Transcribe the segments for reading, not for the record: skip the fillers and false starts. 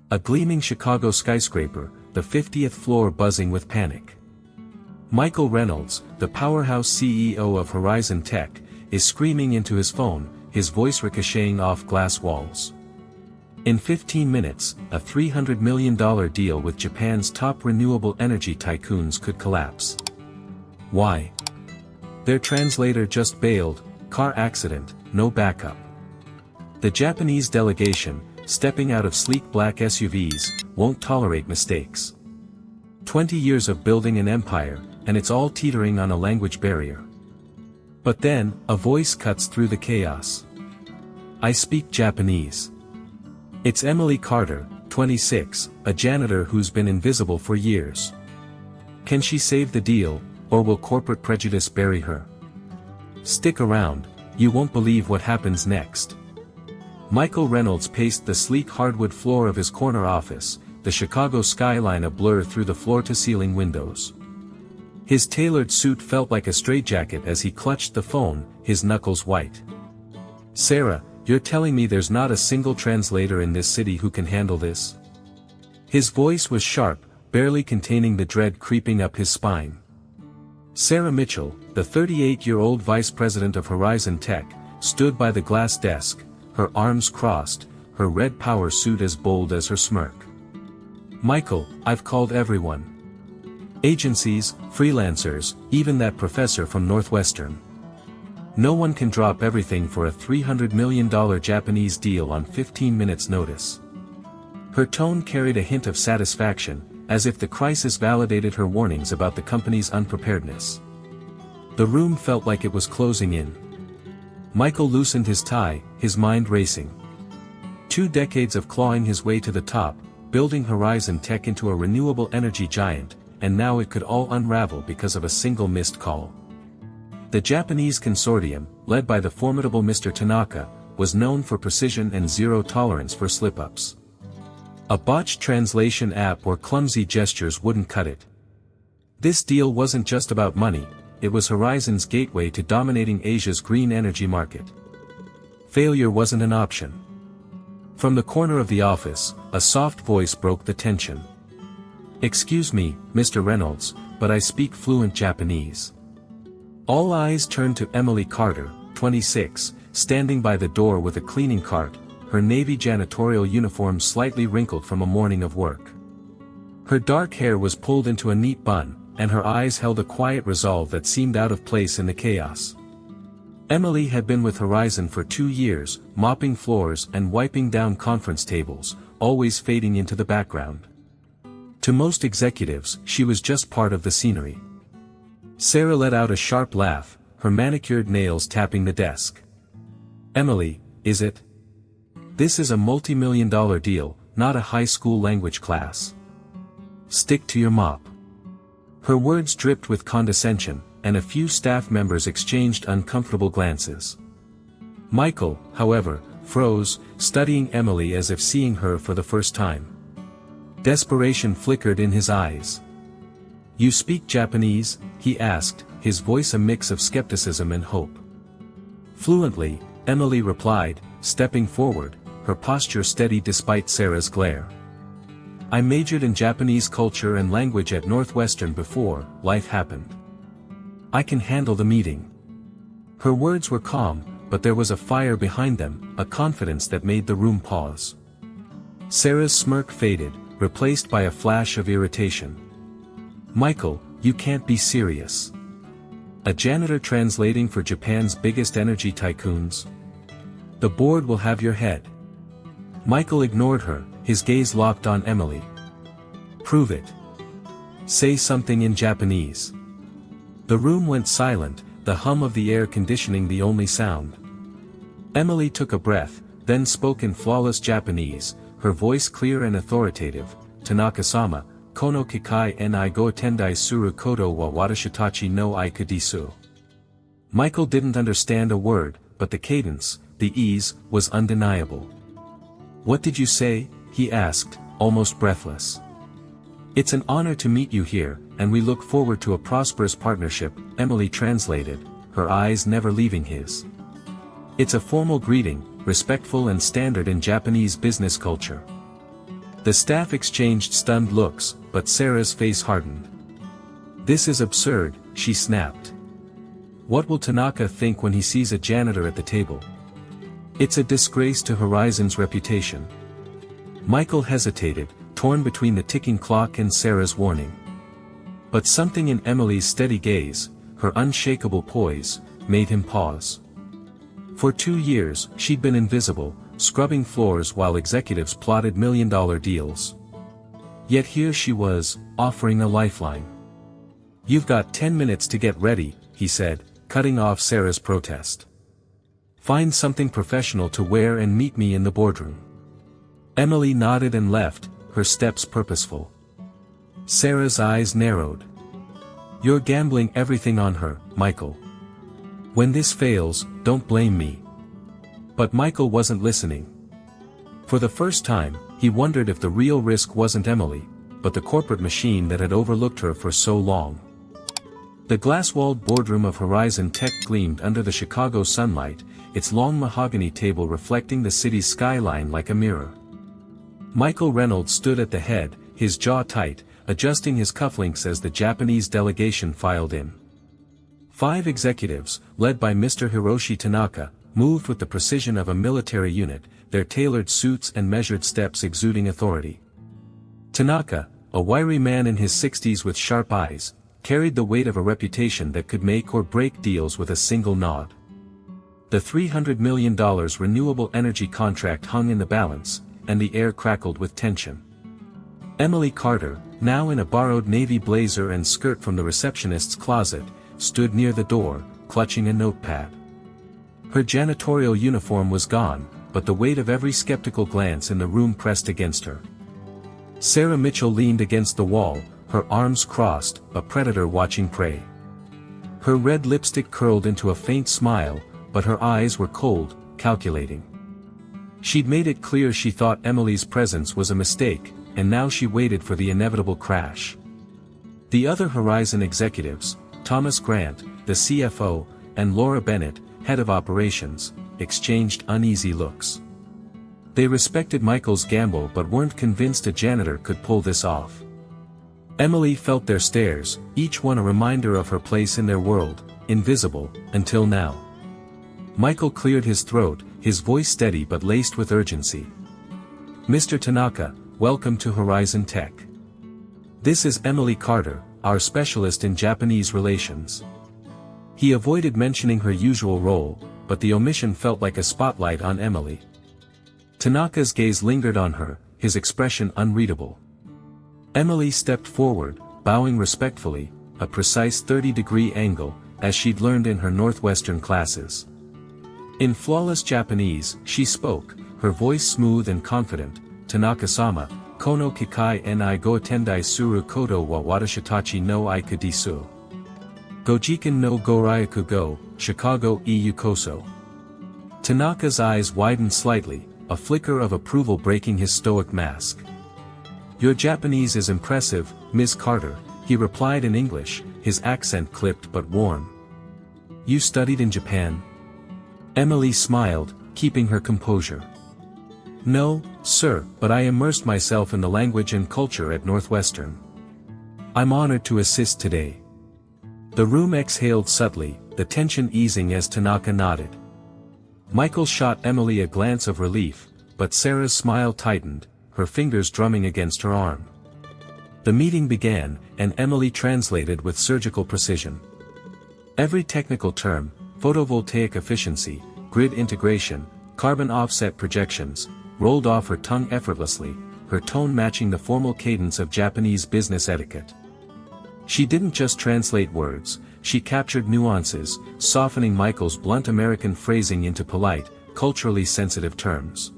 A gleaming Chicago skyscraper, the 50th floor buzzing with panic. Michael Reynolds, the powerhouse CEO of Horizon Tech, is screaming into his phone, his voice ricocheting off glass walls. In 15 minutes, a $300 million deal with Japan's top renewable energy tycoons could collapse. Why? Their translator just bailed, car accident, no backup. The Japanese delegation, stepping out of sleek black SUVs, won't tolerate mistakes. 20 years of building an empire, and it's all teetering on a language barrier. But then, a voice cuts through the chaos. I speak Japanese. It's Emily Carter, 26, a janitor who's been invisible for years. Can she save the deal, or will corporate prejudice bury her? Stick around, you won't believe what happens next. Michael Reynolds paced the sleek hardwood floor of his corner office, the Chicago skyline a blur through the floor-to-ceiling windows. His tailored suit felt like a straitjacket as he clutched the phone, his knuckles white. Sarah, you're telling me there's not a single translator in this city who can handle this? His voice was sharp, barely containing the dread creeping up his spine. Sarah Mitchell, the 38-year-old vice president of Horizon Tech, stood by the glass desk, her arms crossed, her red power suit as bold as her smirk. Michael, I've called everyone. Agencies, freelancers, even that professor from Northwestern. No one can drop everything for a $300 million Japanese deal on 15 minutes notice. Her tone carried a hint of satisfaction, as if the crisis validated her warnings about the company's unpreparedness. The room felt like it was closing in. Michael loosened his tie, his mind racing. 2 decades of clawing his way to the top, building Horizon Tech into a renewable energy giant, and now it could all unravel because of a single missed call. The Japanese consortium, led by the formidable Mr. Tanaka, was known for precision and zero tolerance for slip-ups. A botched translation app or clumsy gestures wouldn't cut it. This deal wasn't just about money, it was Horizon's gateway to dominating Asia's green energy market. Failure wasn't an option. From the corner of the office, a soft voice broke the tension. Excuse me, Mr. Reynolds, but I speak fluent Japanese. All eyes turned to Emily Carter, 26, standing by the door with a cleaning cart, her navy janitorial uniform slightly wrinkled from a morning of work. Her dark hair was pulled into a neat bun, and her eyes held a quiet resolve that seemed out of place in the chaos. Emily had been with Horizon for 2 years, mopping floors and wiping down conference tables, always fading into the background. To most executives, she was just part of the scenery. Sarah let out a sharp laugh, her manicured nails tapping the desk. Emily, is it? This is a multi-million-dollar deal, not a high school language class. Stick to your mop. Her words dripped with condescension, and a few staff members exchanged uncomfortable glances. Michael, however, froze, studying Emily as if seeing her for the first time. Desperation flickered in his eyes. You speak Japanese? He asked, his voice a mix of skepticism and hope. Fluently, Emily replied, stepping forward, her posture steady despite Sarah's glare. I majored in Japanese culture and language at Northwestern before life happened. I can handle the meeting. Her words were calm, but there was a fire behind them, a confidence that made the room pause. Sarah's smirk faded, replaced by a flash of irritation. Michael, you can't be serious. A janitor translating for Japan's biggest energy tycoons? The board will have your head. Michael ignored her, his gaze locked on Emily. Prove it. Say something in Japanese. The room went silent, the hum of the air conditioning the only sound. Emily took a breath, then spoke in flawless Japanese, her voice clear and authoritative. Tanaka-sama, kono kikai ni go tendai suru koto wa warashitachi no aiku desu. Michael didn't understand a word, but the cadence, the ease, was undeniable. What did you say? He asked, almost breathless. It's an honor to meet you here, and we look forward to a prosperous partnership, Emily translated, her eyes never leaving his. It's a formal greeting, respectful and standard in Japanese business culture. The staff exchanged stunned looks, but Sarah's face hardened. "This is absurd," she snapped. "What will Tanaka think when he sees a janitor at the table? It's a disgrace to Horizon's reputation." Michael hesitated, torn between the ticking clock and Sarah's warning. But something in Emily's steady gaze, her unshakable poise, made him pause. For 2 years, she'd been invisible, scrubbing floors while executives plotted million-dollar deals. Yet here she was, offering a lifeline. "You've got 10 minutes to get ready," he said, cutting off Sarah's protest. "Find something professional to wear and meet me in the boardroom." Emily nodded and left, her steps purposeful. Sarah's eyes narrowed. "You're gambling everything on her, Michael. When this fails, don't blame me." But Michael wasn't listening. For the first time, he wondered if the real risk wasn't Emily, but the corporate machine that had overlooked her for so long. The glass-walled boardroom of Horizon Tech gleamed under the Chicago sunlight, its long mahogany table reflecting the city's skyline like a mirror. Michael Reynolds stood at the head, his jaw tight, adjusting his cufflinks as the Japanese delegation filed in. 5 executives, led by Mr. Hiroshi Tanaka, moved with the precision of a military unit, their tailored suits and measured steps exuding authority. Tanaka, a wiry man in his 60s with sharp eyes, carried the weight of a reputation that could make or break deals with a single nod. The $300 million renewable energy contract hung in the balance, and the air crackled with tension. Emily Carter, now in a borrowed navy blazer and skirt from the receptionist's closet, stood near the door, clutching a notepad. Her janitorial uniform was gone, but the weight of every skeptical glance in the room pressed against her. Sarah Mitchell leaned against the wall, her arms crossed, a predator watching prey. Her red lipstick curled into a faint smile, but her eyes were cold, calculating. She'd made it clear she thought Emily's presence was a mistake, and now she waited for the inevitable crash. The other Horizon executives, Thomas Grant, the CFO, and Laura Bennett, head of operations, exchanged uneasy looks. They respected Michael's gamble but weren't convinced a janitor could pull this off. Emily felt their stares, each one a reminder of her place in their world, invisible, until now. Michael cleared his throat, his voice steady but laced with urgency. "Mr. Tanaka, welcome to Horizon Tech. This is Emily Carter, our specialist in Japanese relations." He avoided mentioning her usual role, but the omission felt like a spotlight on Emily. Tanaka's gaze lingered on her, his expression unreadable. Emily stepped forward, bowing respectfully, a precise 30-degree angle, as she'd learned in her Northwestern classes. In flawless Japanese, she spoke, her voice smooth and confident, "Tanaka-sama, kono kikai ni go tendai suru koto wa warashitachi no aiku desu. Gojikan no goryaku go, Chicago e Yukoso." Tanaka's eyes widened slightly, a flicker of approval breaking his stoic mask. "Your Japanese is impressive, Ms. Carter," he replied in English, his accent clipped but warm. "You studied in Japan?" Emily smiled, keeping her composure. "No, sir, but I immersed myself in the language and culture at Northwestern. I'm honored to assist today." The room exhaled subtly, the tension easing as Tanaka nodded. Michael shot Emily a glance of relief, but Sarah's smile tightened, her fingers drumming against her arm. The meeting began, and Emily translated with surgical precision. Every technical term, photovoltaic efficiency, grid integration, carbon offset projections, rolled off her tongue effortlessly, her tone matching the formal cadence of Japanese business etiquette. She didn't just translate words, she captured nuances, softening Michael's blunt American phrasing into polite, culturally sensitive terms.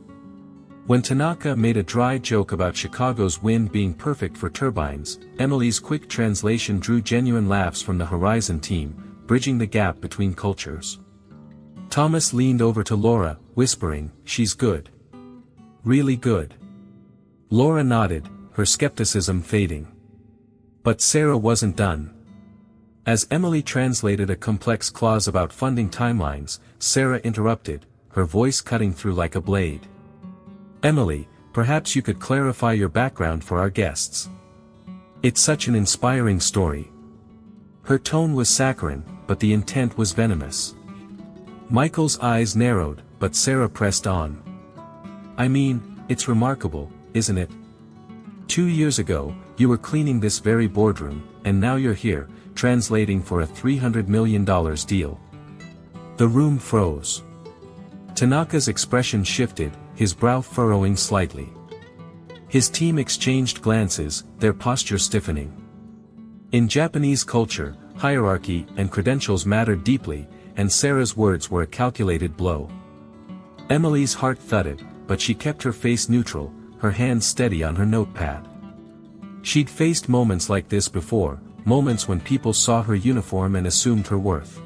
When Tanaka made a dry joke about Chicago's wind being perfect for turbines, Emily's quick translation drew genuine laughs from the Horizon team, bridging the gap between cultures. Thomas leaned over to Laura, whispering, "She's good. Really good." Laura nodded, her skepticism fading. But Sarah wasn't done. As Emily translated a complex clause about funding timelines, Sarah interrupted, her voice cutting through like a blade. "Emily, perhaps you could clarify your background for our guests. It's such an inspiring story." Her tone was saccharine, but the intent was venomous. Michael's eyes narrowed, but Sarah pressed on. "I mean, it's remarkable, isn't it? 2 years ago, you were cleaning this very boardroom, and now you're here, translating for a $300 million deal." The room froze. Tanaka's expression shifted, his brow furrowing slightly. His team exchanged glances, their posture stiffening. In Japanese culture, hierarchy and credentials mattered deeply, and Sarah's words were a calculated blow. Emily's heart thudded, but she kept her face neutral, her hands steady on her notepad. She'd faced moments like this before, moments when people saw her uniform and assumed her worth.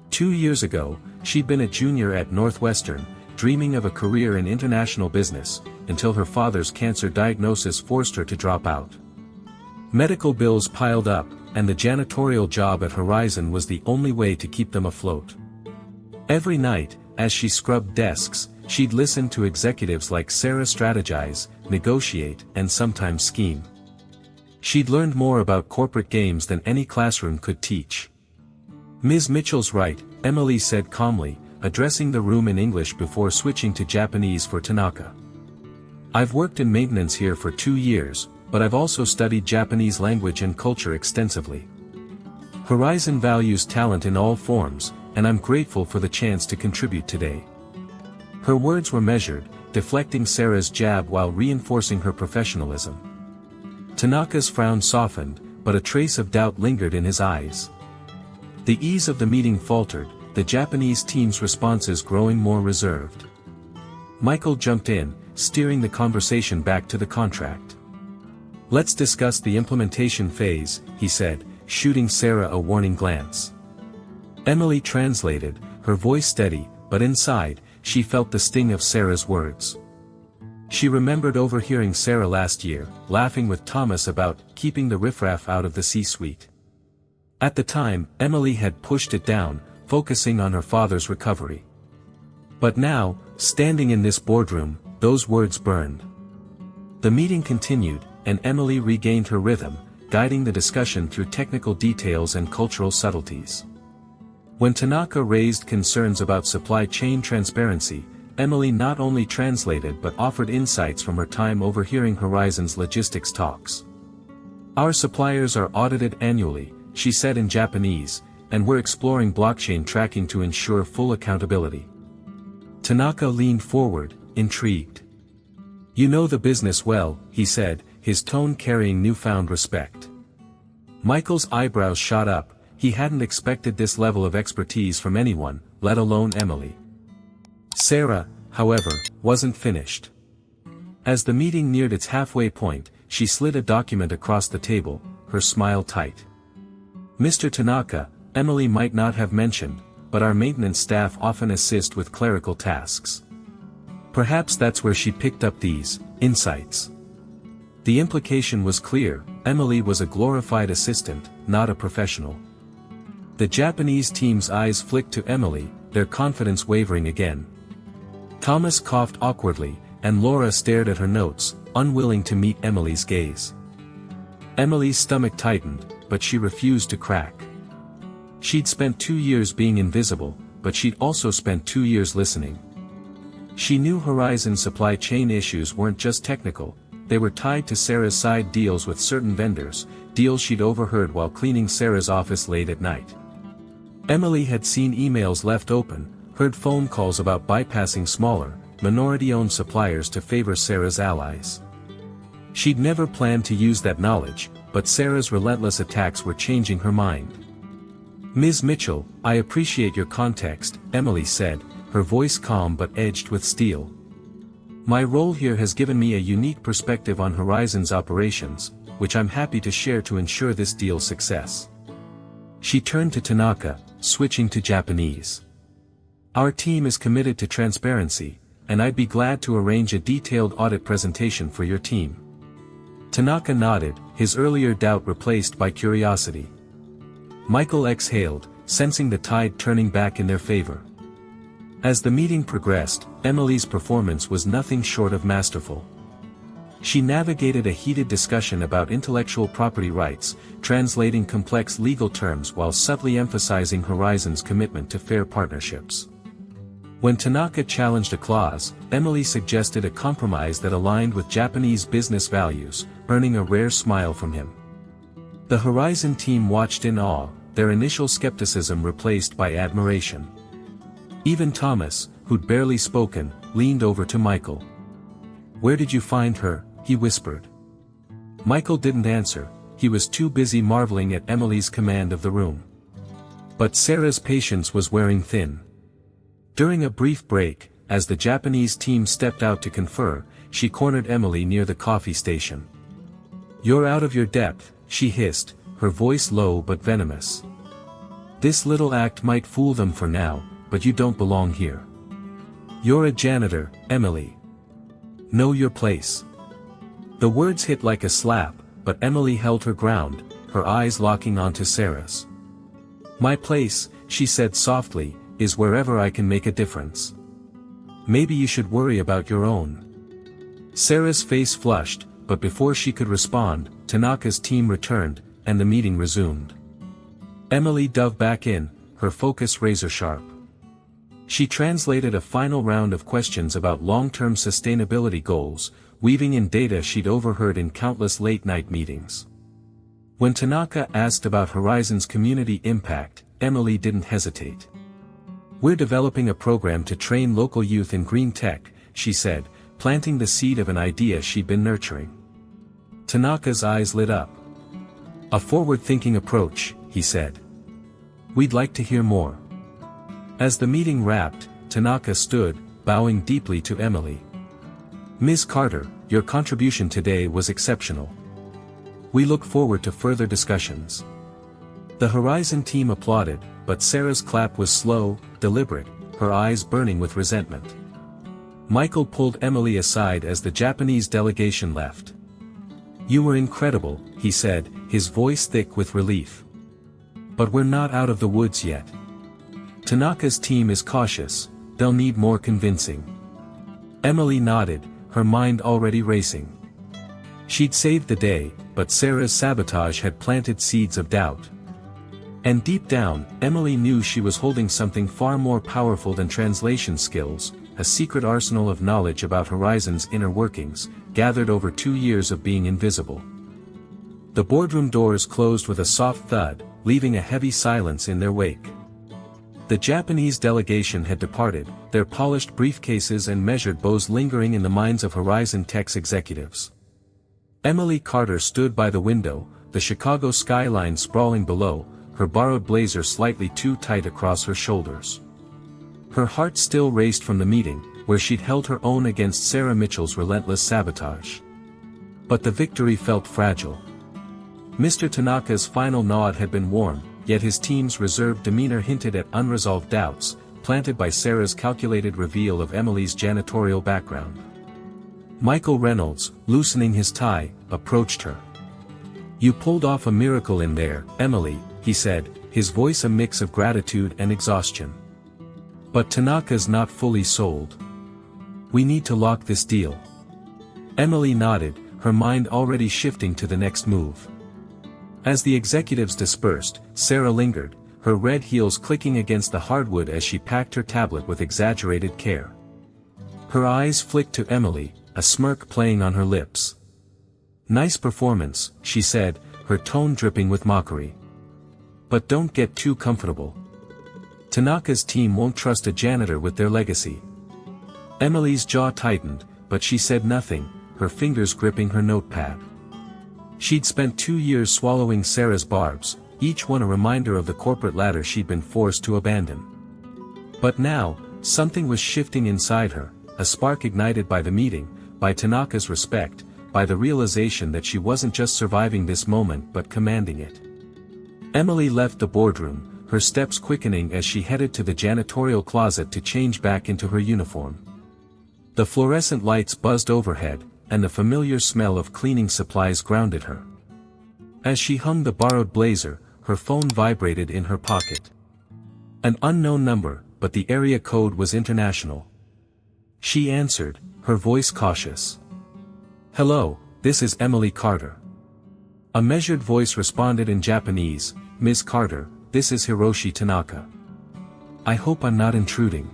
2 years ago, she'd been a junior at Northwestern, dreaming of a career in international business, until her father's cancer diagnosis forced her to drop out. Medical bills piled up, and the janitorial job at Horizon was the only way to keep them afloat. Every night, as she scrubbed desks, she'd listen to executives like Sarah strategize, negotiate, and sometimes scheme. She'd learned more about corporate games than any classroom could teach. "Ms. Mitchell's right," Emily said calmly, addressing the room in English before switching to Japanese for Tanaka. "I've worked in maintenance here for 2 years, but I've also studied Japanese language and culture extensively. Horizon values talent in all forms, and I'm grateful for the chance to contribute today." Her words were measured, deflecting Sarah's jab while reinforcing her professionalism. Tanaka's frown softened, but a trace of doubt lingered in his eyes. The ease of the meeting faltered, the Japanese team's responses growing more reserved. Michael jumped in, steering the conversation back to the contract. "Let's discuss the implementation phase," he said, shooting Sarah a warning glance. Emily translated, her voice steady, but inside, she felt the sting of Sarah's words. She remembered overhearing Sarah last year, laughing with Thomas about keeping the riffraff out of the C-suite. At the time, Emily had pushed it down, focusing on her father's recovery. But now, standing in this boardroom, those words burned. The meeting continued, and Emily regained her rhythm, guiding the discussion through technical details and cultural subtleties. When Tanaka raised concerns about supply chain transparency, Emily not only translated but offered insights from her time overhearing Horizon's logistics talks. "Our suppliers are audited annually," she said in Japanese, "and we're exploring blockchain tracking to ensure full accountability." Tanaka leaned forward, intrigued. "You know the business well," he said, his tone carrying newfound respect. Michael's eyebrows shot up, he hadn't expected this level of expertise from anyone, let alone Emily. Sarah, however, wasn't finished. As the meeting neared its halfway point, she slid a document across the table, her smile tight. "Mr. Tanaka, Emily might not have mentioned, but our maintenance staff often assist with clerical tasks. Perhaps that's where she picked up these insights." The implication was clear, Emily was a glorified assistant, not a professional. The Japanese team's eyes flicked to Emily, their confidence wavering again. Thomas coughed awkwardly, and Laura stared at her notes, unwilling to meet Emily's gaze. Emily's stomach tightened, but she refused to crack. She'd spent 2 years being invisible, but she'd also spent 2 years listening. She knew Horizon's supply chain issues weren't just technical, they were tied to Sarah's side deals with certain vendors, deals she'd overheard while cleaning Sarah's office late at night. Emily had seen emails left open, heard phone calls about bypassing smaller, minority-owned suppliers to favor Sarah's allies. She'd never planned to use that knowledge, but Sarah's relentless attacks were changing her mind. "Ms. Mitchell, I appreciate your context," Emily said, her voice calm but edged with steel. "My role here has given me a unique perspective on Horizon's operations, which I'm happy to share to ensure this deal's success." She turned to Tanaka, switching to Japanese. "Our team is committed to transparency, and I'd be glad to arrange a detailed audit presentation for your team." Tanaka nodded, his earlier doubt replaced by curiosity. Michael exhaled, sensing the tide turning back in their favor. As the meeting progressed, Emily's performance was nothing short of masterful. She navigated a heated discussion about intellectual property rights, translating complex legal terms while subtly emphasizing Horizon's commitment to fair partnerships. When Tanaka challenged a clause, Emily suggested a compromise that aligned with Japanese business values, earning a rare smile from him. The Horizon team watched in awe, their initial skepticism replaced by admiration. Even Thomas, who'd barely spoken, leaned over to Michael. "Where did you find her?" he whispered. Michael didn't answer, he was too busy marveling at Emily's command of the room. But Sarah's patience was wearing thin. During a brief break, as the Japanese team stepped out to confer, she cornered Emily near the coffee station. "You're out of your depth," she hissed, her voice low but venomous. "This little act might fool them for now, but you don't belong here. You're a janitor, Emily. Know your place." The words hit like a slap, but Emily held her ground, her eyes locking onto Sarah's. "My place," she said softly, "is wherever I can make a difference. Maybe you should worry about your own." Sarah's face flushed, but before she could respond, Tanaka's team returned, and the meeting resumed. Emily dove back in, her focus razor-sharp. She translated a final round of questions about long-term sustainability goals, weaving in data she'd overheard in countless late-night meetings. When Tanaka asked about Horizon's community impact, Emily didn't hesitate. "We're developing a program to train local youth in green tech," she said, planting the seed of an idea she'd been nurturing. Tanaka's eyes lit up. "A forward-thinking approach," he said. "We'd like to hear more." As the meeting wrapped, Tanaka stood, bowing deeply to Emily. "Ms. Carter, your contribution today was exceptional. We look forward to further discussions." The Horizon team applauded, but Sarah's clap was slow, deliberate, her eyes burning with resentment. Michael pulled Emily aside as the Japanese delegation left. "You were incredible," he said, his voice thick with relief. "But we're not out of the woods yet. Tanaka's team is cautious, they'll need more convincing." Emily nodded, her mind already racing. She'd saved the day, but Sarah's sabotage had planted seeds of doubt. And deep down, Emily knew she was holding something far more powerful than translation skills, a secret arsenal of knowledge about Horizon's inner workings, gathered over 2 years of being invisible. The boardroom doors closed with a soft thud, leaving a heavy silence in their wake. The Japanese delegation had departed, their polished briefcases and measured bows lingering in the minds of Horizon Tech's executives. Emily Carter stood by the window, the Chicago skyline sprawling below, her borrowed blazer slightly too tight across her shoulders. Her heart still raced from the meeting, where she'd held her own against Sarah Mitchell's relentless sabotage. But the victory felt fragile. Mr. Tanaka's final nod had been warm, yet his team's reserved demeanor hinted at unresolved doubts, planted by Sarah's calculated reveal of Emily's janitorial background. Michael Reynolds, loosening his tie, approached her. "You pulled off a miracle in there, Emily," he said, his voice a mix of gratitude and exhaustion. "But Tanaka's not fully sold. We need to lock this deal." Emily nodded, her mind already shifting to the next move. As the executives dispersed, Sarah lingered, her red heels clicking against the hardwood as she packed her tablet with exaggerated care. Her eyes flicked to Emily, a smirk playing on her lips. "Nice performance," she said, her tone dripping with mockery. "But don't get too comfortable. Tanaka's team won't trust a janitor with their legacy." Emily's jaw tightened, but she said nothing, her fingers gripping her notepad. She'd spent 2 years swallowing Sarah's barbs, each one a reminder of the corporate ladder she'd been forced to abandon. But now, something was shifting inside her, a spark ignited by the meeting, by Tanaka's respect, by the realization that she wasn't just surviving this moment but commanding it. Emily left the boardroom, her steps quickening as she headed to the janitorial closet to change back into her uniform. The fluorescent lights buzzed overhead, and the familiar smell of cleaning supplies grounded her. As she hung the borrowed blazer, her phone vibrated in her pocket. An unknown number, but the area code was international. She answered, her voice cautious. Hello, this is Emily Carter. A measured voice responded in Japanese, Ms. Carter, this is Hiroshi Tanaka. I hope I'm not intruding.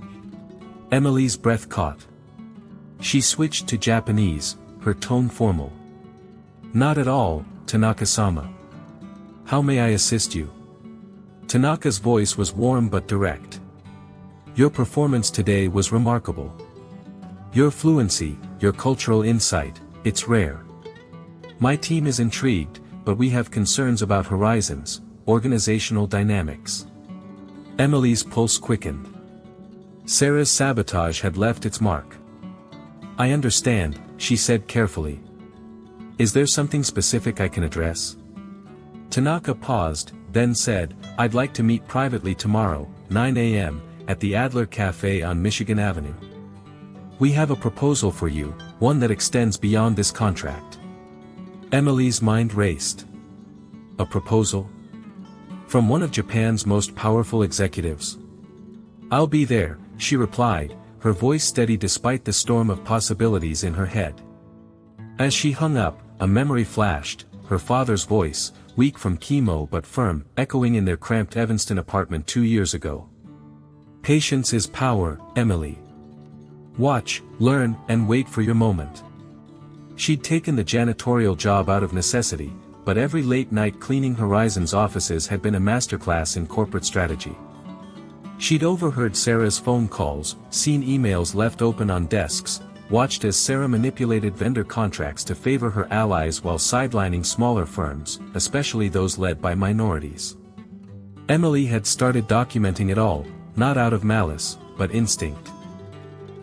Emily's breath caught. She switched to Japanese, her tone formal. Not at all, Tanaka-sama. How may I assist you? Tanaka's voice was warm but direct. Your performance today was remarkable. Your fluency, your cultural insight, it's rare. My team is intrigued, but we have concerns about horizons, organizational dynamics. Emily's pulse quickened. Sarah's sabotage had left its mark. I understand, she said carefully. Is there something specific I can address? Tanaka paused, then said, I'd like to meet privately tomorrow, 9 a.m., at the Adler Cafe on Michigan Avenue. We have a proposal for you, one that extends beyond this contract. Emily's mind raced. A proposal? From one of Japan's most powerful executives? I'll be there, she replied, her voice steady despite the storm of possibilities in her head. As she hung up, a memory flashed, her father's voice, weak from chemo but firm, echoing in their cramped Evanston apartment 2 years ago. Patience is power, Emily. Watch, learn, and wait for your moment. She'd taken the janitorial job out of necessity, but every late-night cleaning Horizon's offices had been a masterclass in corporate strategy. She'd overheard Sarah's phone calls, seen emails left open on desks, watched as Sarah manipulated vendor contracts to favor her allies while sidelining smaller firms, especially those led by minorities. Emily had started documenting it all, not out of malice, but instinct.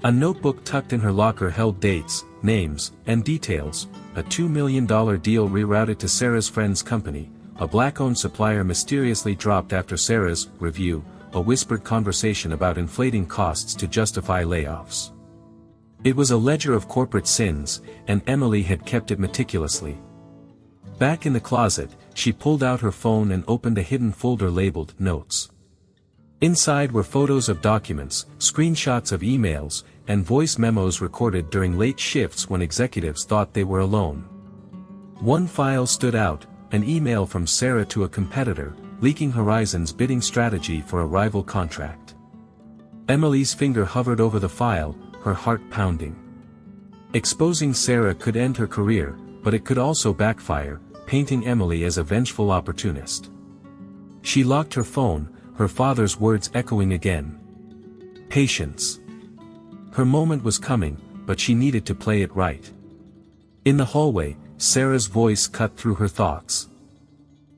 A notebook tucked in her locker held dates, names, and details, a $2 million deal rerouted to Sarah's friend's company, a black-owned supplier mysteriously dropped after Sarah's review, a whispered conversation about inflating costs to justify layoffs. It was a ledger of corporate sins, and Emily had kept it meticulously. Back in the closet, she pulled out her phone and opened a hidden folder labeled Notes. Inside were photos of documents, screenshots of emails, and voice memos recorded during late shifts when executives thought they were alone. One file stood out, an email from Sarah to a competitor, leaking Horizon's bidding strategy for a rival contract. Emily's finger hovered over the file, her heart pounding. Exposing Sarah could end her career, but it could also backfire, painting Emily as a vengeful opportunist. She locked her phone, her father's words echoing again. Patience. Her moment was coming, but she needed to play it right. In the hallway, Sarah's voice cut through her thoughts.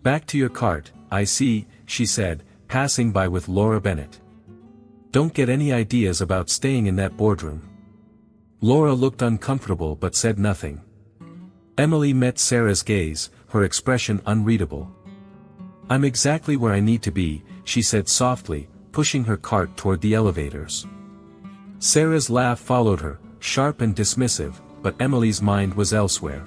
Back to your cart, I see, she said, passing by with Laura Bennett. Don't get any ideas about staying in that boardroom. Laura looked uncomfortable but said nothing. Emily met Sarah's gaze, her expression unreadable. I'm exactly where I need to be, she said softly, pushing her cart toward the elevators. Sarah's laugh followed her, sharp and dismissive, but Emily's mind was elsewhere.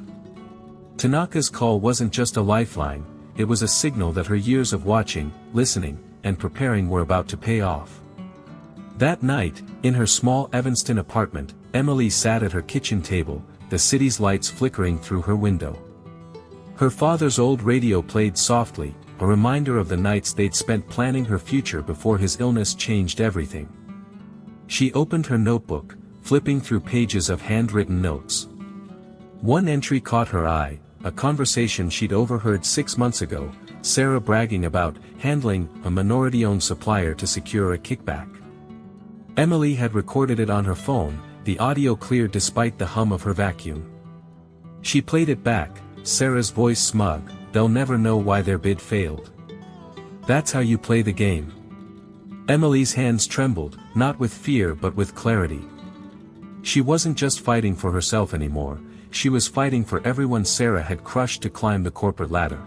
Tanaka's call wasn't just a lifeline, it was a signal that her years of watching, listening, and preparing were about to pay off. That night, in her small Evanston apartment, Emily sat at her kitchen table, the city's lights flickering through her window. Her father's old radio played softly, a reminder of the nights they'd spent planning her future before his illness changed everything. She opened her notebook, flipping through pages of handwritten notes. One entry caught her eye, a conversation she'd overheard 6 months ago, Sarah bragging about handling a minority-owned supplier to secure a kickback. Emily had recorded it on her phone, the audio clear despite the hum of her vacuum. She played it back, Sarah's voice smug, they'll never know why their bid failed. That's how you play the game. Emily's hands trembled, not with fear but with clarity. She wasn't just fighting for herself anymore, she was fighting for everyone Sarah had crushed to climb the corporate ladder.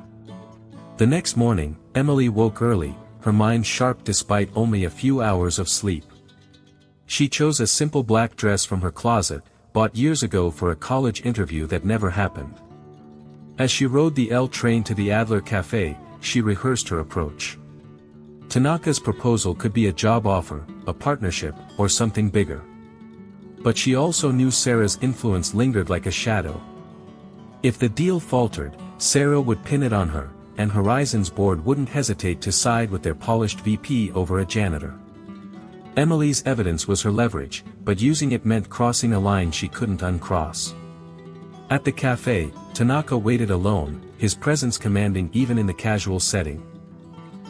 The next morning, Emily woke early, her mind sharp despite only a few hours of sleep. She chose a simple black dress from her closet, bought years ago for a college interview that never happened. As she rode the L train to the Adler Cafe, she rehearsed her approach. Tanaka's proposal could be a job offer, a partnership, or something bigger. But she also knew Sarah's influence lingered like a shadow. If the deal faltered, Sarah would pin it on her, and Horizon's board wouldn't hesitate to side with their polished VP over a janitor. Emily's evidence was her leverage, but using it meant crossing a line she couldn't uncross. At the cafe, Tanaka waited alone, his presence commanding even in the casual setting.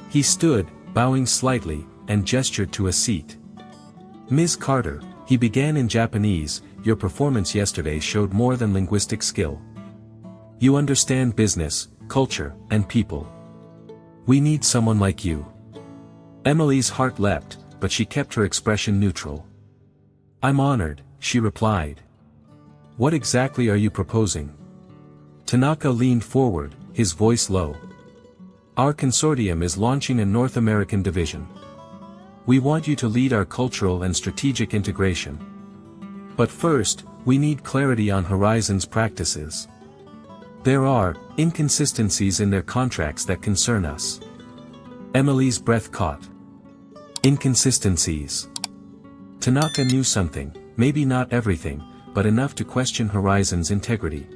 He stood, bowing slightly, and gestured to a seat. "Ms. Carter," he began in Japanese, "your performance yesterday showed more than linguistic skill. You understand business, culture, and people. We need someone like you." Emily's heart leapt, but she kept her expression neutral. "I'm honored," she replied. "What exactly are you proposing?" Tanaka leaned forward, his voice low. "Our consortium is launching a North American division. We want you to lead our cultural and strategic integration. But first, we need clarity on Horizon's practices. There are inconsistencies in their contracts that concern us." Emily's breath caught. Inconsistencies. Tanaka knew something, maybe not everything, but enough to question Horizon's integrity.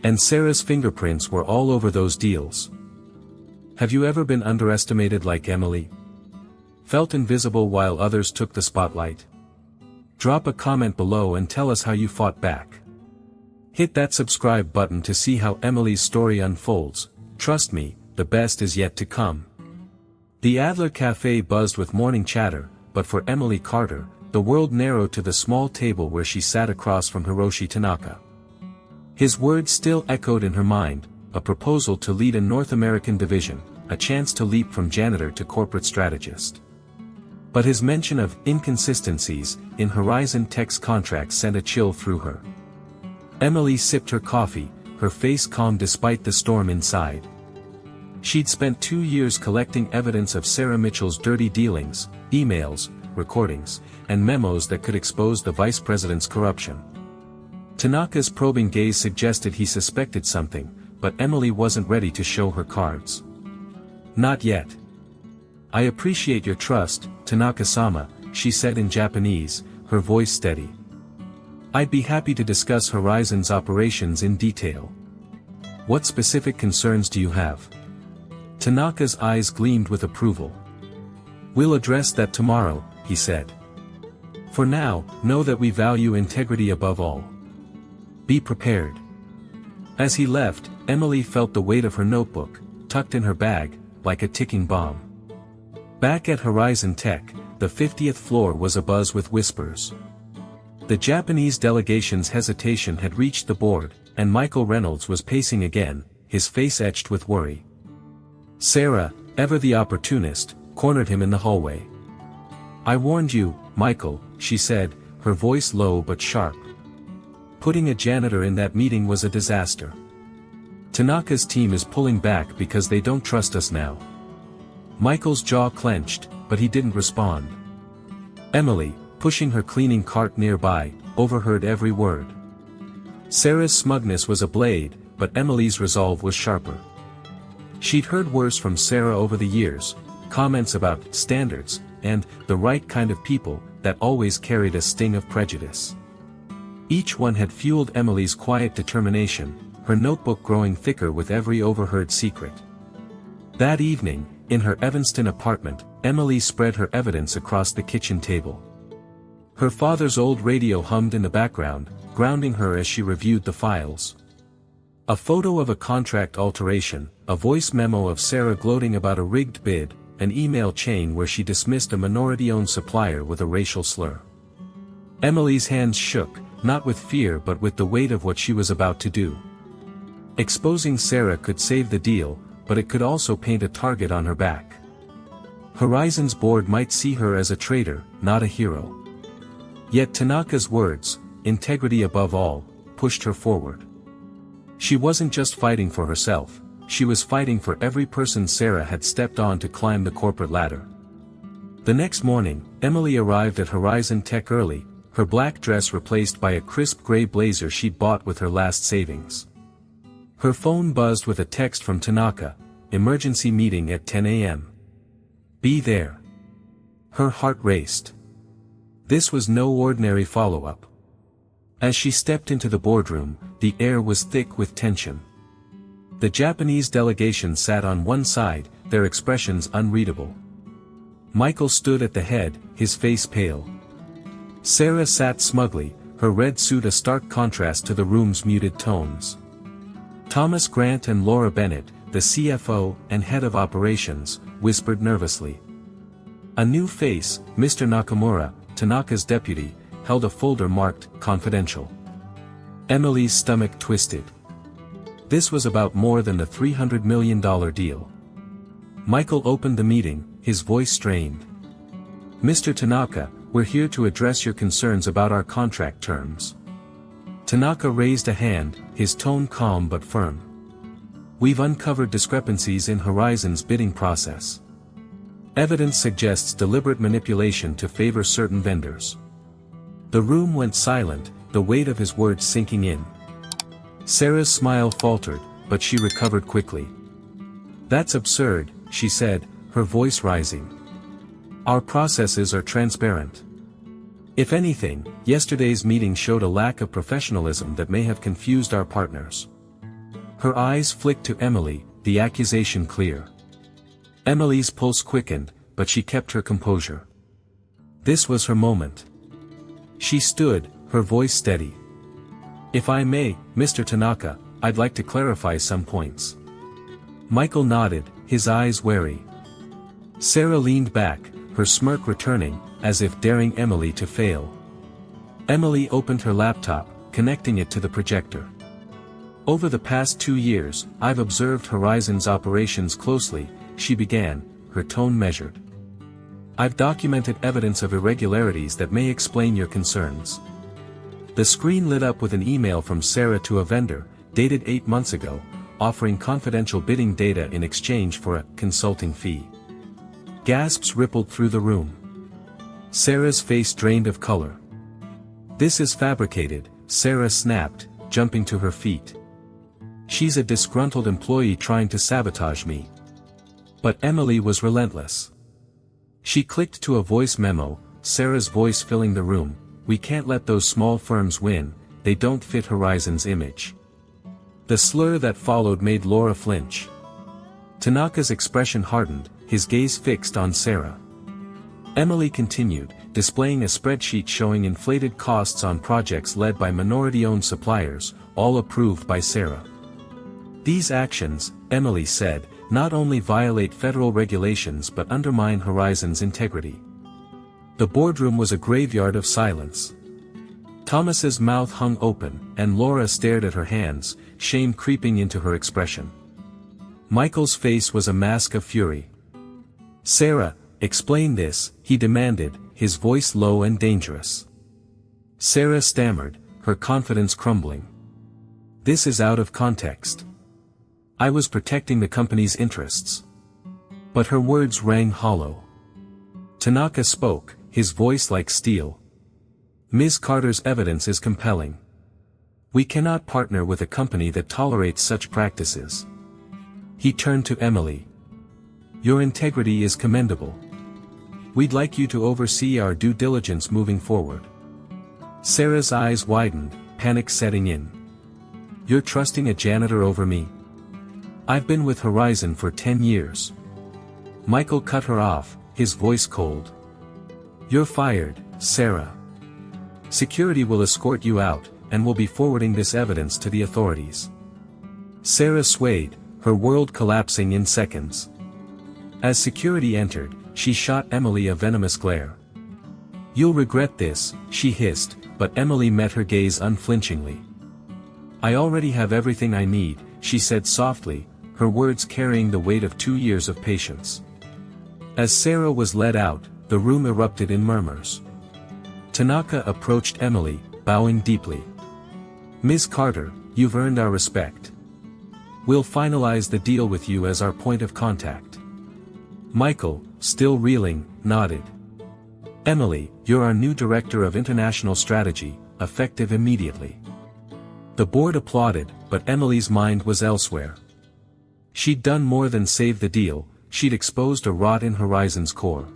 And Sarah's fingerprints were all over those deals. Have you ever been underestimated like Emily? Felt invisible while others took the spotlight? Drop a comment below and tell us how you fought back. Hit that subscribe button to see how Emily's story unfolds. Trust me, the best is yet to come. The Adler Cafe buzzed with morning chatter, but for Emily Carter, the world narrowed to the small table where she sat across from Hiroshi Tanaka. His words still echoed in her mind, a proposal to lead a North American division, a chance to leap from janitor to corporate strategist. But his mention of inconsistencies in Horizon Tech's contract sent a chill through her. Emily sipped her coffee, her face calm despite the storm inside. She'd spent 2 years collecting evidence of Sarah Mitchell's dirty dealings, emails, recordings, and memos that could expose the vice president's corruption. Tanaka's probing gaze suggested he suspected something, but Emily wasn't ready to show her cards. "Not yet. I appreciate your trust, Tanaka-sama," she said in Japanese, her voice steady. "I'd be happy to discuss Horizon's operations in detail. What specific concerns do you have?" Tanaka's eyes gleamed with approval. "We'll address that tomorrow," he said. "For now, know that we value integrity above all. Be prepared." As he left, Emily felt the weight of her notebook, tucked in her bag, like a ticking bomb. Back at Horizon Tech, the 50th floor was abuzz with whispers. The Japanese delegation's hesitation had reached the board, and Michael Reynolds was pacing again, his face etched with worry. Sarah, ever the opportunist, cornered him in the hallway. "I warned you, Michael," she said, her voice low but sharp. "Putting a janitor in that meeting was a disaster. Tanaka's team is pulling back because they don't trust us now." Michael's jaw clenched, but he didn't respond. Emily, pushing her cleaning cart nearby, overheard every word. Sarah's smugness was a blade, but Emily's resolve was sharper. She'd heard worse from Sarah over the years, comments about standards, and the right kind of people, that always carried a sting of prejudice. Each one had fueled Emily's quiet determination, her notebook growing thicker with every overheard secret. That evening, in her Evanston apartment, Emily spread her evidence across the kitchen table. Her father's old radio hummed in the background, grounding her as she reviewed the files. A photo of a contract alteration, a voice memo of Sarah gloating about a rigged bid, an email chain where she dismissed a minority-owned supplier with a racial slur. Emily's hands shook, not with fear but with the weight of what she was about to do. Exposing Sarah could save the deal, but it could also paint a target on her back. Horizon's board might see her as a traitor, not a hero. Yet Tanaka's words, integrity above all, pushed her forward. She wasn't just fighting for herself, she was fighting for every person Sarah had stepped on to climb the corporate ladder. The next morning, Emily arrived at Horizon Tech early, her black dress replaced by a crisp gray blazer she'd bought with her last savings. Her phone buzzed with a text from Tanaka, emergency meeting at 10 a.m. Be there. Her heart raced. This was no ordinary follow-up. As she stepped into the boardroom, the air was thick with tension. The Japanese delegation sat on one side, their expressions unreadable. Michael stood at the head, his face pale. Sarah sat smugly, her red suit a stark contrast to the room's muted tones. Thomas Grant and Laura Bennett, the CFO and head of operations, whispered nervously. A new face, Mr. Nakamura, Tanaka's deputy, held a folder marked "Confidential." Emily's stomach twisted. This was about more than the $300 million deal. Michael opened the meeting, his voice strained. "Mr. Tanaka, we're here to address your concerns about our contract terms." Tanaka raised a hand, his tone calm but firm. "We've uncovered discrepancies in Horizon's bidding process. Evidence suggests deliberate manipulation to favor certain vendors." The room went silent, the weight of his words sinking in. Sarah's smile faltered, but she recovered quickly. "That's absurd," she said, her voice rising. "Our processes are transparent. If anything, yesterday's meeting showed a lack of professionalism that may have confused our partners." Her eyes flicked to Emily, the accusation clear. Emily's pulse quickened, but she kept her composure. This was her moment. She stood, her voice steady. "If I may, Mr. Tanaka, I'd like to clarify some points." Michael nodded, his eyes wary. Sarah leaned back, her smirk returning, as if daring Emily to fail. Emily opened her laptop, connecting it to the projector. "Over the past 2 years, I've observed Horizon's operations closely," she began, her tone measured. "I've documented evidence of irregularities that may explain your concerns." The screen lit up with an email from Sarah to a vendor, dated 8 months ago, offering confidential bidding data in exchange for a consulting fee. Gasps rippled through the room. Sarah's face drained of color. "This is fabricated," Sarah snapped, jumping to her feet. "She's a disgruntled employee trying to sabotage me." But Emily was relentless. She clicked to a voice memo, Sarah's voice filling the room. "We can't let those small firms win, they don't fit Horizon's image." The slur that followed made Laura flinch. Tanaka's expression hardened, his gaze fixed on Sarah. Emily continued, displaying a spreadsheet showing inflated costs on projects led by minority-owned suppliers, all approved by Sarah. "These actions," Emily said, "not only violate federal regulations but undermine Horizon's integrity." The boardroom was a graveyard of silence. Thomas's mouth hung open, and Laura stared at her hands, shame creeping into her expression. Michael's face was a mask of fury. "Sarah, explain this," he demanded, his voice low and dangerous. Sarah stammered, her confidence crumbling. "This is out of context. I was protecting the company's interests." But her words rang hollow. Tanaka spoke, his voice like steel. "Ms. Carter's evidence is compelling. We cannot partner with a company that tolerates such practices." He turned to Emily. "Your integrity is commendable. We'd like you to oversee our due diligence moving forward." Sarah's eyes widened, panic setting in. "You're trusting a janitor over me? I've been with Horizon for 10 years. Michael cut her off, his voice cold. "You're fired, Sarah. Security will escort you out, and will be forwarding this evidence to the authorities." Sarah swayed, her world collapsing in seconds. As security entered, she shot Emily a venomous glare. "You'll regret this," she hissed, but Emily met her gaze unflinchingly. "I already have everything I need," she said softly, her words carrying the weight of 2 years of patience. As Sarah was led out, the room erupted in murmurs. Tanaka approached Emily, bowing deeply. "Ms. Carter, you've earned our respect. We'll finalize the deal with you as our point of contact." Michael, still reeling, nodded. "Emily, you're our new Director of International Strategy, effective immediately." The board applauded, but Emily's mind was elsewhere. She'd done more than save the deal, she'd exposed a rot in Horizon's core.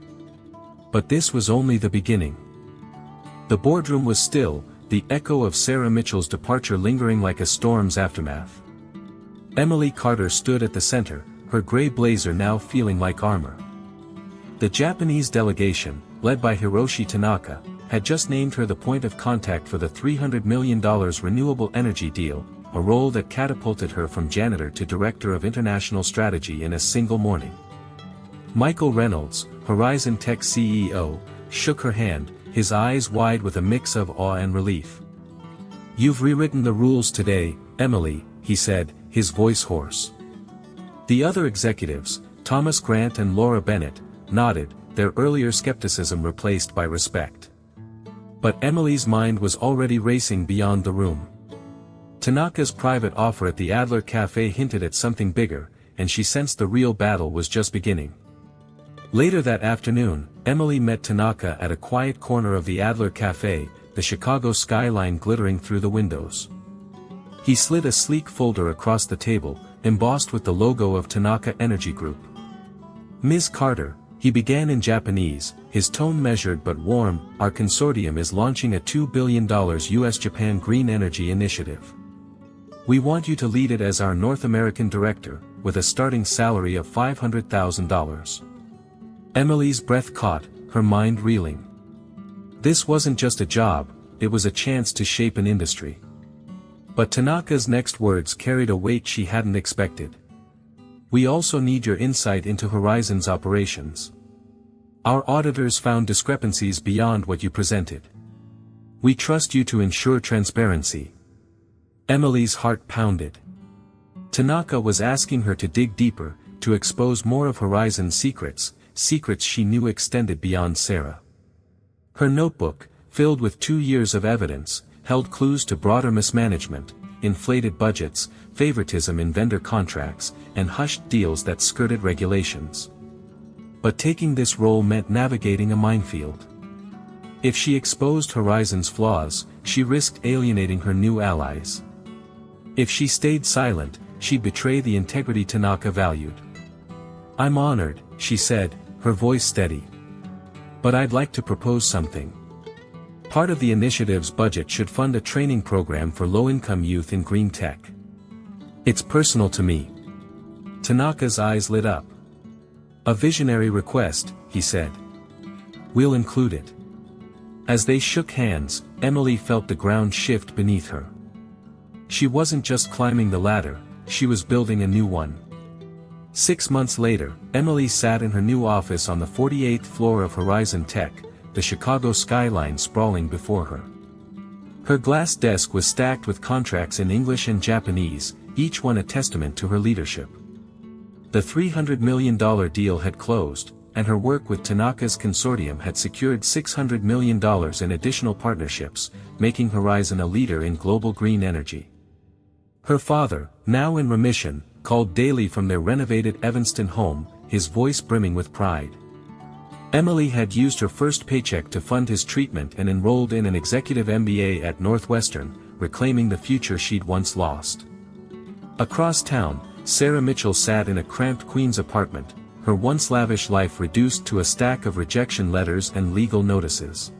But this was only the beginning. The boardroom was still, the echo of Sarah Mitchell's departure lingering like a storm's aftermath. Emily Carter stood at the center, her gray blazer now feeling like armor. The Japanese delegation, led by Hiroshi Tanaka, had just named her the point of contact for the $300 million renewable energy deal, a role that catapulted her from janitor to director of international strategy in a single morning. Michael Reynolds, Horizon Tech CEO, shook her hand, his eyes wide with a mix of awe and relief. "You've rewritten the rules today, Emily," he said, his voice hoarse. The other executives, Thomas Grant and Laura Bennett, nodded, their earlier skepticism replaced by respect. But Emily's mind was already racing beyond the room. Tanaka's private offer at the Adler Cafe hinted at something bigger, and she sensed the real battle was just beginning. Later that afternoon, Emily met Tanaka at a quiet corner of the Adler Cafe, the Chicago skyline glittering through the windows. He slid a sleek folder across the table, embossed with the logo of Tanaka Energy Group. "Ms. Carter," he began in Japanese, his tone measured but warm, "our consortium is launching a $2 billion US-Japan Green Energy Initiative. We want you to lead it as our North American director, with a starting salary of $500,000. Emily's breath caught, her mind reeling. This wasn't just a job, it was a chance to shape an industry. But Tanaka's next words carried a weight she hadn't expected. "We also need your insight into Horizon's operations. Our auditors found discrepancies beyond what you presented. We trust you to ensure transparency." Emily's heart pounded. Tanaka was asking her to dig deeper, to expose more of Horizon's secrets, secrets she knew extended beyond Sarah. Her notebook, filled with 2 years of evidence, held clues to broader mismanagement, inflated budgets, favoritism in vendor contracts, and hushed deals that skirted regulations. But taking this role meant navigating a minefield. If she exposed Horizon's flaws, she risked alienating her new allies. If she stayed silent, she'd betray the integrity Tanaka valued. "I'm honored," she said, her voice steady. "But I'd like to propose something. Part of the initiative's budget should fund a training program for low-income youth in green tech. It's personal to me." Tanaka's eyes lit up. "A visionary request," he said. "We'll include it." As they shook hands, Emily felt the ground shift beneath her. She wasn't just climbing the ladder, she was building a new one. 6 months later, Emily sat in her new office on the 48th floor of Horizon Tech, the Chicago skyline sprawling before her. Her glass desk was stacked with contracts in English and Japanese, each one a testament to her leadership. The $300 million deal had closed, and her work with Tanaka's consortium had secured $600 million in additional partnerships, making Horizon a leader in global green energy. Her father, now in remission, called daily from their renovated Evanston home, his voice brimming with pride. Emily had used her first paycheck to fund his treatment and enrolled in an executive MBA at Northwestern, reclaiming the future she'd once lost. Across town, Sarah Mitchell sat in a cramped Queens apartment, her once lavish life reduced to a stack of rejection letters and legal notices.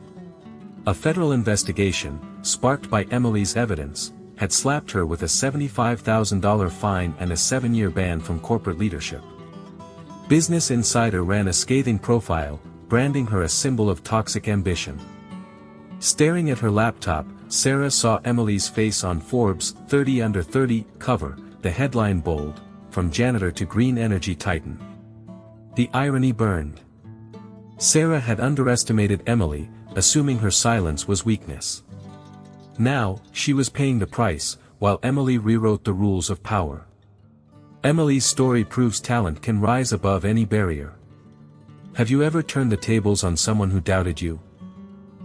A federal investigation, sparked by Emily's evidence, had slapped her with a $75,000 fine and a 7-year ban from corporate leadership. Business Insider ran a scathing profile, branding her a symbol of toxic ambition. Staring at her laptop, Sarah saw Emily's face on Forbes' 30 Under 30 cover, the headline bold, "From Janitor to Green Energy Titan." The irony burned. Sarah had underestimated Emily, assuming her silence was weakness. Now, she was paying the price, while Emily rewrote the rules of power. Emily's story proves talent can rise above any barrier. Have you ever turned the tables on someone who doubted you?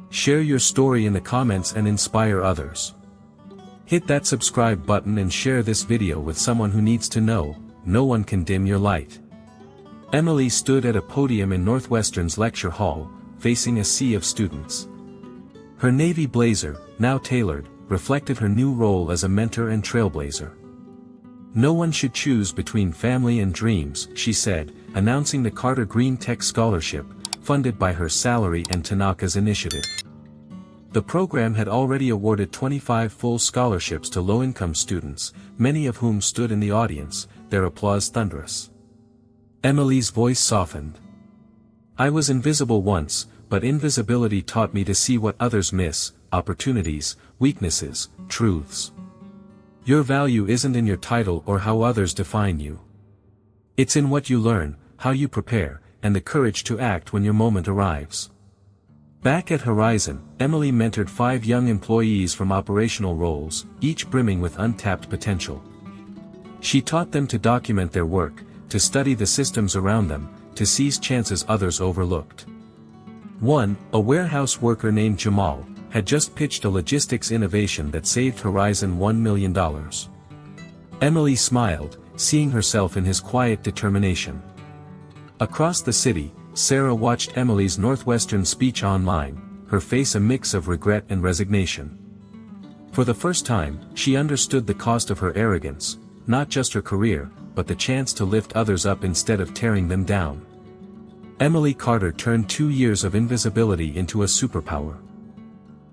Share your story in the comments and inspire others. Hit that subscribe button and share this video with someone who needs to know, no one can dim your light. Emily stood at a podium in Northwestern's lecture hall, facing a sea of students. Her navy blazer, now tailored, reflected her new role as a mentor and trailblazer. "No one should choose between family and dreams," she said, announcing the Carter Green Tech Scholarship, funded by her salary and Tanaka's initiative. The program had already awarded 25 full scholarships to low-income students, many of whom stood in the audience, their applause thunderous. Emily's voice softened. I was invisible once, but invisibility taught me to see what others miss, opportunities, weaknesses, truths. Your value isn't in your title or how others define you. It's in what you learn, how you prepare, and the courage to act when your moment arrives. Back at Horizon, Emily mentored 5 young employees from operational roles, each brimming with untapped potential. She taught them to document their work, to study the systems around them, to seize chances others overlooked. One, a warehouse worker named Jamal, had just pitched a logistics innovation that saved Horizon $1 million. Emily smiled, seeing herself in his quiet determination. Across the city, Sarah watched Emily's Northwestern speech online, her face a mix of regret and resignation. For the first time, she understood the cost of her arrogance, not just her career, but the chance to lift others up instead of tearing them down. Emily Carter turned 2 years of invisibility into a superpower.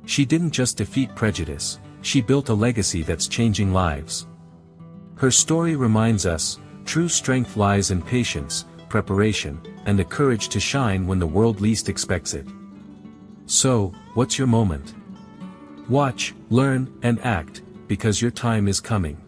She didn't just defeat prejudice, she built a legacy that's changing lives. Her story reminds us, true strength lies in patience, preparation, and the courage to shine when the world least expects it. So, what's your moment? Watch, learn, and act, because your time is coming.